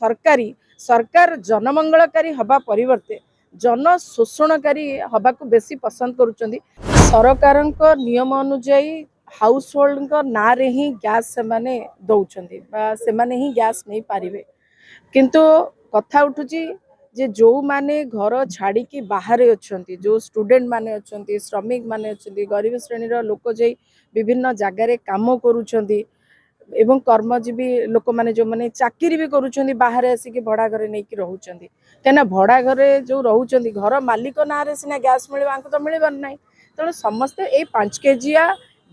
सरकारी सरकार जनमंगलकारी हवा परिवर्ते जन शोषणकारी हवा को बेसी पसंद करुचंदी। सरकार नियम अनुजाई हाउस होल्ड ना रे ही गैस से माने दौचंदी बा से माने ही गैस नहीं पारिबे। किंतु कथा उठुची जे जो माने घर छाड़ी की बाहर अच्छी जो स्टूडेंट माने अच्छी श्रमिक माने अच्छी गरीब श्रेणी लोक जाई विभिन्न जगार काम करुछंदी एवं कर्मजीवी लोक माने जो माने चाकरी भी करुछंदी बाहर आसिक भड़ा घरे नहीं कि रहउछंदी कना भड़ा घरे जो रहउछंदी घर मालिक ना रे सिना गैस मिलबा आंको तो मिलबा नहीं। तेणु समस्ते ए 5 केजिया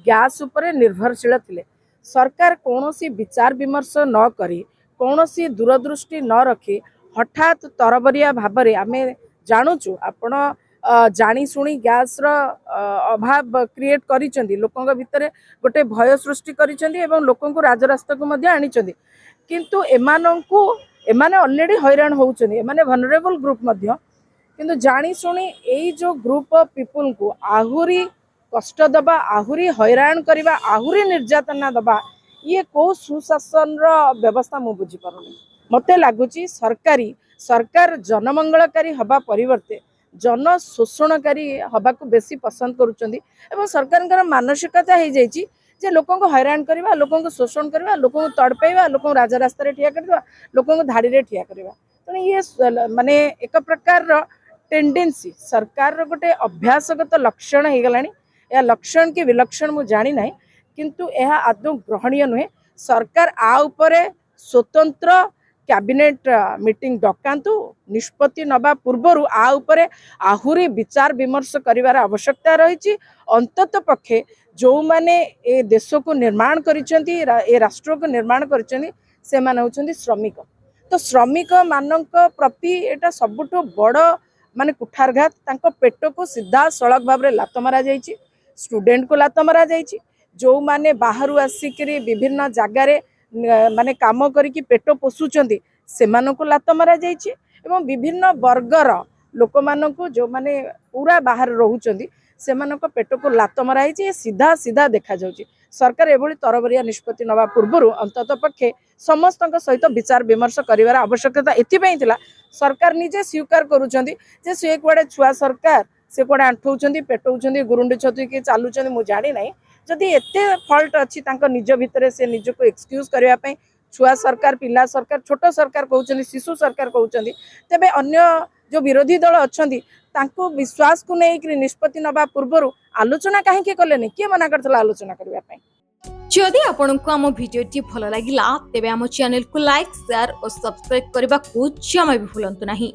गैस उपरे निर्भरशील थिले। सरकार कौनसी विचार विमर्श न करी कौनसी दूरदृष्टि न रखी हठात तरबरिया भाव में आमे जानुचु आपण जानी शुणी गैस रो अभाव क्रिएट करिसेंती लोकंग भितरे गोटे भय सृष्टि करिसेंती एवं लोकंकु राजरास्ता को मध्य आनिसेंती। किंतु एमाने ऑलरेडी हैरान होउछंती एमाने वनरेबल ग्रुप मध्य किंतु जानी शुणी एई जो ग्रुप ऑफ पीपल को आहुरी कष्ट दबा आहुरी हैरान करबा आहुरी निर्यातना दबा ये को सुशासन रो व्यवस्था मु बुझी पारुनी। मते लागुची सरकार जनमंगलकारी हवा परिवर्ते जन शोषणकारी हवा को बेसी पसंद करुचंदी एवं सरकार मानसिकता हो जाइए जे लोकों को हैरान करवा लोकों को शोषण करवा लोकों को तड़पेवा लोकों को राजरास्ता ठिया करवा लोकों को धाड़ी ठिया करवा। तेणु ये माने एक प्रकार टेंडेंसी सरकार गोटे अभ्यासगत लक्षण हो गलानी। यह लक्षण के विलक्षण मु जानी ना किंतु यह आदौ ग्रहणीय नुहे। सरकार आ उपरे स्वतंत्र कैबिनेट मीटिंग डकांतु निष्पत्ति नबा पूर्वर आ उपरे आहुरी विचार विमर्श करिवार आवश्यकता रही। अंतत पक्षे जो माने ए देश को निर्माण करिसेंती ए राष्ट्र को निर्माण करिसेंती से माने होचंती श्रमिक। तो श्रमिक मानक प्रति एटा सबुठो बड़ माने कुठारघात तांको पेट को सीधा सड़क भाव लात मारा जाइछि स्टूडेंट को लात मारा जाइछि जो माने बाहरु आसिकरी विभिन्न जगार माने काम करिकी पेट पोषुचंदी सेमानकु लात मारा जाइछि एवं विभिन्न वर्गर लोक मानकु जो माने पूरा बाहर रहउचंदी सेमानक पेट को लात मारा जाइछि। सीधा सीधा देखा जाउछि सरकार एभली तरबरिया निष्पत्ति नवा पूर्वर अंतत पक्षे समस्तक सहित विचार विमर्श करिवार आवश्यकता एथिपई थिला। सरकार निजे स्वीकार करूचंदी जे से कुआडे छुआ सरकार से कुआडे आंठौचंदी पेटौचंदी गुरुंडी छतु के चालुचंदी मु जानि नाही। जदि एते फॉल्ट अछि तांको निज भितरे से निज को एक्सक्यूज करिया पई छुआ सरकार पिला सरकार छोट सरकार कहउचंदी शिशु सरकार कहउचंदी तेबे अन्य जो विरोधी दल अछंदी तांको विश्वास को नै कि निष्पत्ति नबा पूर्वर आलोचना काहे के कलेनी के मना करथला आलोचना करिया पई। जदि आपनको आम वीडियोटी भल लागिला तेबे आम चैनल को लाइक शेयर और सब्सक्राइब करबा को जमा भी भूलंतु नहीं।